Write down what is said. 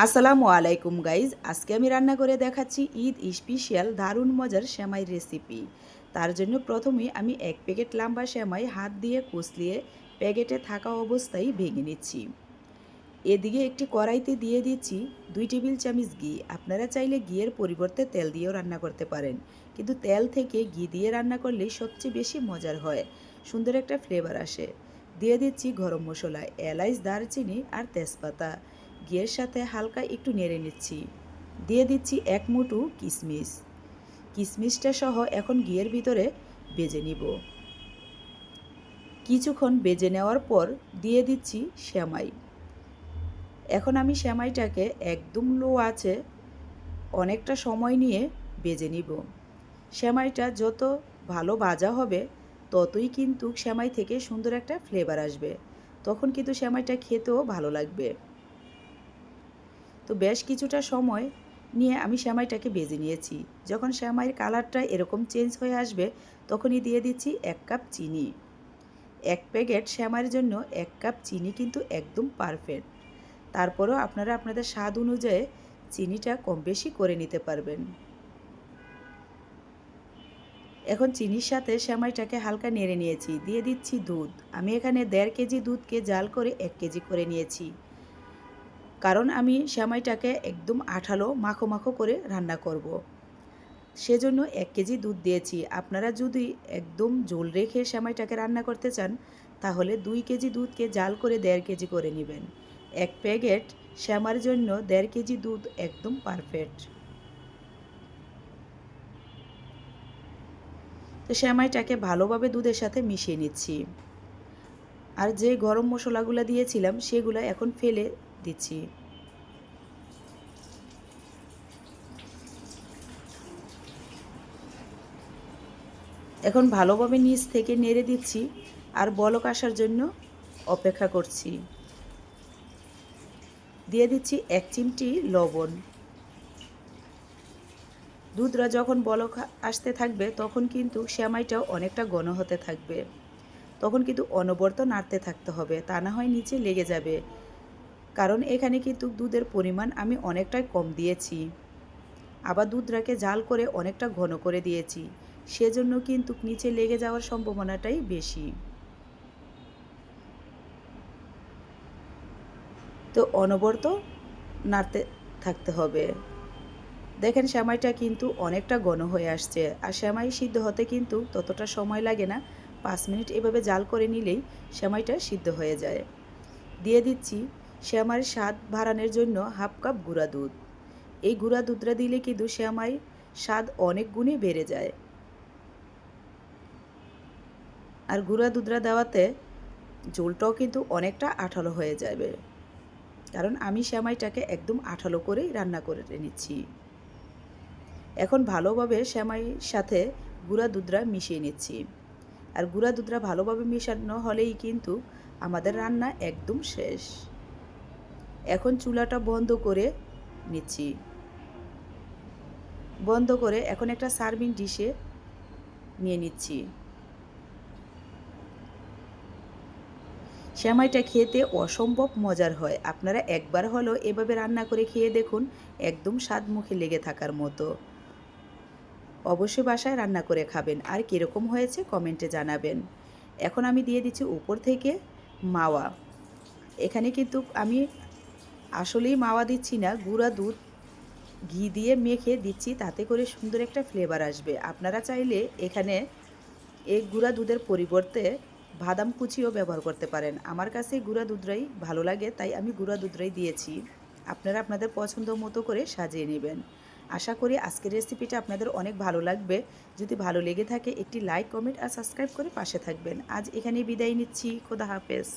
আসসালামু আলাইকুম গাইজ, আজকে আমি রান্না করে দেখাচ্ছি ঈদ স্পেশাল দারুণ মজার সেমাই রেসিপি। তার জন্য প্রথমেই আমি 1 প্যাকেট লম্বা সেমাই হাত দিয়ে কুচলিয়ে প্যাকেটে থাকা অবস্থায় ভেঙে নিচ্ছি। এদিকে একটি কড়াইতে দিয়ে দিচ্ছি 2 টেবিল চামচ ঘি। আপনারা চাইলে ঘিয়ের পরিবর্তে তেল দিয়েও রান্না করতে পারেন, কিন্তু তেল থেকে ঘি দিয়ে রান্না করলে সবচেয়ে বেশি মজার হয়, সুন্দর একটা ফ্লেভার আসে। দিয়ে দিচ্ছি গরম মশলা, এলাচ, দারচিনি আর তেজপাতা। ঘিয়ের সাথে হালকা একটু নেড়ে নিচ্ছি। দিয়ে দিচ্ছি 1 মুঠো কিশমিশ। কিশমিশটা সহ এখন ঘিয়ের ভিতরে ভেজে নিব। কিছুক্ষণ ভেজে নেওয়ার পর দিয়ে দিচ্ছি সেমাই। এখন আমি সেমাইটাকে একদম লো আঁচে অনেকটা সময় নিয়ে ভেজে নিব। সেমাইটা যত ভালো ভাজা হবে ততই কিন্তু সেমাই থেকে সুন্দর একটা ফ্লেভার আসবে, তখন কিন্তু সেমাইটা খেতেও ভালো লাগবে। তো বেশ কিছুটা সময় নিয়ে আমি সেমাইটাকে ভেজে নিয়েছি। যখন সেমাইয়ের কালারটা এরকম চেঞ্জ হয়ে আসবে তখনই দিয়ে দিচ্ছি 1 কাপ চিনি। 1 প্যাকেট সেমাইয়ের জন্য 1 কাপ চিনি কিন্তু একদম পারফেক্ট। তারপরেও আপনারা আপনাদের স্বাদ অনুযায়ী চিনিটা কম বেশি করে নিতে পারবেন। এখন চিনির সাথে সেমাইটাকে হালকা নেড়ে নিয়েছি। দিয়ে দিচ্ছি দুধ। আমি এখানে 1.5 কেজি দুধকে জাল করে 1 কেজি করে নিয়েছি, কারণ আমি সেমাইটাকে একদম আঠালো মাখো মাখো করে রান্না করব। সেজন্য 1 কেজি দুধ দিয়েছি। আপনারা যদি একদম ঝোল রেখে সেমাইটাকে রান্না করতে চান তাহলে 2 কেজি দুধকে জাল করে 1.5 কেজি করে নেবেন। 1 প্যাকেট সেমাইয়ের জন্য 1.5 কেজি দুধ একদম পারফেক্ট। তো সেমাইটাকে ভালোভাবে দুধের সাথে মিশিয়ে নিচ্ছি। আর যে গরম মশলাগুলো দিয়েছিলাম সেগুলো এখন ফেলে দিচ্ছি। এখন ভালোভাবে নিচ থেকে নেড়ে দিচ্ছি আর বলক আসার জন্য অপেক্ষা করছি। দিয়ে দিচ্ছি 1 চিমটি লবণ। দুধটা যখন বলক আসতে থাকবে তখন কিন্তু সেমাইটাও অনেকটা ঘন হতে থাকবে, তখন কিন্তু অনবরত নাড়তে থাকতে হবে, তা না হয় নিচে লেগে যাবে। কারণ এখানে কিন্তু দুধের পরিমাণ আমি অনেকটাই কম দিয়েছি, আবার দুধটাকে জাল করে অনেকটা ঘন করে দিয়েছি, সেজন্য কিন্তু নিচে লেগে যাওয়ার সম্ভাবনাটাই বেশি। তো অনবরত নাড়তে থাকতে হবে। দেখেন সেমাইটা কিন্তু অনেকটা ঘন হয়ে আসছে, আর সেমাই সিদ্ধ হতে কিন্তু ততটা সময় লাগে না। 5 মিনিট এভাবে জাল করে নিলেই সেমাইটা সিদ্ধ হয়ে যায়। দিয়ে দিচ্ছি সেমাইয়ের স্বাদ বাড়ানোর জন্য 1/2 কাপ গুঁড়া দুধ। এই গুঁড়া দুধটা দিলে কিন্তু সেমাইয়ের স্বাদ অনেক গুণে বেড়ে যায়। আর গুঁড়া দুধটা দেওয়াতে ঝোলটাও কিন্তু অনেকটা আঠালো হয়ে যাবে, কারণ আমি সেমাইটাকে একদম আঠালো করেই রান্না করে নিচ্ছি। এখন ভালোভাবে সেমাইয়ের সাথে গুঁড়া দুধটা মিশিয়ে নিচ্ছি। আর গুঁড়া দুধটা ভালোভাবে মেশানো হলেই কিন্তু আমাদের রান্না একদম শেষ। এখন চুলাটা বন্ধ করে নিচ্ছি। বন্ধ করে এখন একটা সার্ভিং ডিশে নিয়ে নিচ্ছি। সেমাইটা খেতে অসম্ভব মজার হয়। আপনারা একবার হলেও এভাবে রান্না করে খেয়ে দেখুন, একদম স্বাদ মুখে লেগে থাকার মতো। অবশ্যই বাসায় রান্না করে খাবেন, আর কীরকম হয়েছে কমেন্টে জানাবেন। এখন আমি দিয়ে দিচ্ছি উপর থেকে মাওয়া। এখানে কিন্তু আমি আসলেই মাওয়া দিচ্ছি না, গুঁড়া দুধ ঘি দিয়ে মেখে দিচ্ছি, তাতে করে সুন্দর একটা ফ্লেভার আসবে। আপনারা চাইলে এখানে এই গুঁড়া দুধের পরিবর্তে বাদাম কুচিও ব্যবহার করতে পারেন। আমার কাছে গুঁড়া দুধটাই ভালো লাগে, তাই আমি গুঁড়া দুধটাই দিয়েছি। আপনারা আপনাদের পছন্দ মতো করে সাজিয়ে নেবেন। আশা করি আজকের রেসিপিটা আপনাদের অনেক ভালো লাগবে। যদি ভালো লেগে থাকে একটি লাইক, কমেন্ট আর সাবস্ক্রাইব করে পাশে থাকবেন। আজ এখানেই বিদায় নিচ্ছি। খোদা হাফেজ।